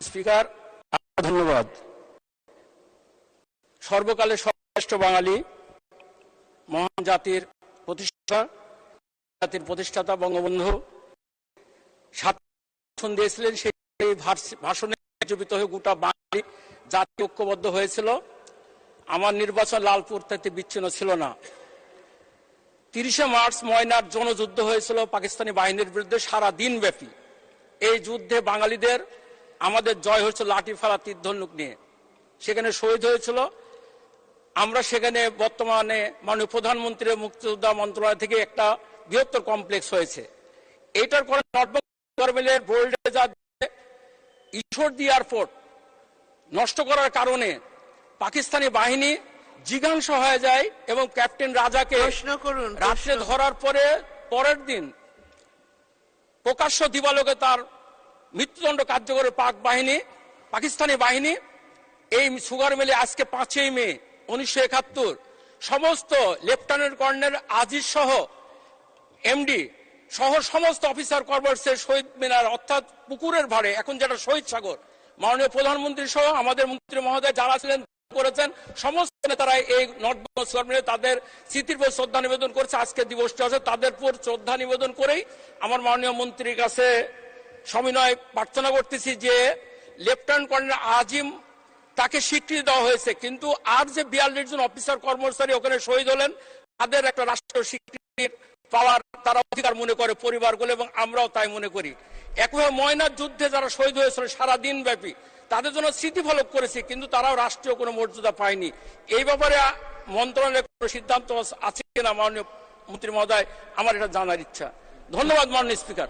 Speaker, ধন্যবাদ। সর্বকালের সর্বশ্রেষ্ঠ বাঙালি, মহান জাতির প্রতিষ্ঠাতা বঙ্গবন্ধু ভাষণ দিয়েছিলেন। সেই ভাষণে জীবিত হয়ে গোটা বাঙালি জাতি ঐক্যবদ্ধ হয়েছিল। আমার নির্বাচন লালপুর থেকে বিচ্ছিন্ন ছিল না। 30শে মার্চ ময়নার জনযুদ্ধ হয়েছিল পাকিস্তানি বাহিনীর বিরুদ্ধে সারা দিন ব্যাপী। এই যুদ্ধে বাঙালিদের আমাদের জয় হয়েছিল লাঠি ফালা তীর ধনুক নিয়ে। সেখানে শহীদ হয়েছিল। আমরা সেখানে বর্তমানে মাননীয় প্রধানমন্ত্রীর মুক্তিযোদ্ধা মন্ত্রণালয় থেকে একটা বৃহত্তর কমপ্লেক্স হয়েছে। এইটার পরে নর্থবেঙ্গলের বোল্ডেজার ঈশ্বরদী এয়ারপোর্ট নষ্ট করার কারণে পাকিস্তানি বাহিনী জিজ্ঞাংস হয়ে যায় এবং ক্যাপ্টেন রাজাকে রাত্রে ধরার পরে পরের দিন প্রকাশ্য দিবালোকে তার মৃত্যুদণ্ড কার্যকর পাকিস্তানি বাহিনী। এই সুগার মিলে আজকে 5ই মে 1971 সমস্ত লেফটেন্যান্ট কর্নেল আজিজ সহ এমডি সহ সমস্ত অফিসার কর্পোরেটসের শহীদ মিনার অর্থাৎ পুকুরের ভাড়ে এখন যেটা শহীদ সাগর, মাননীয় প্রধানমন্ত্রী সহ আমাদের মন্ত্রী মহোদয় যারা ছিলেন করেছেন, সমস্ত নেতারা এই নর্থবেঙ্গল সুগার মিলে তাদের স্মৃতির প্রতি শ্রদ্ধা নিবেদন করেছে। আজকে দিবসটা আছে তাদের উপর শ্রদ্ধা নিবেদন করেই আমার মাননীয় মন্ত্রীর কাছে সবিনয় প্রার্থনা করতেছি যে লেফটেন্যান্ট কর্নেল আজিম তাকে স্বীকৃতি দেওয়া হয়েছে, কিন্তু আর যে 42 জন অফিসার কর্মচারী ওখানে শহীদ হলেন তাদের একটা রাষ্ট্রীয় স্বীকৃতি পাওয়ার তারা অধিকার মনে করে পরিবারগুলো, এবং আমরাও তাই মনে করি। একভাবে ময়নার যুদ্ধে যারা শহীদ হয়েছিল সারা দিন ব্যাপী তাদের জন্য স্মৃতিফলক করেছি, কিন্তু তারাও রাষ্ট্রীয় কোনো মর্যাদা পায়নি। এই ব্যাপারে মন্ত্রণালয়ের কোনো সিদ্ধান্ত আছে কিনা মাননীয় মন্ত্রী মহোদয়, আমার এটা জানার ইচ্ছা। ধন্যবাদ মাননীয় স্পিকার।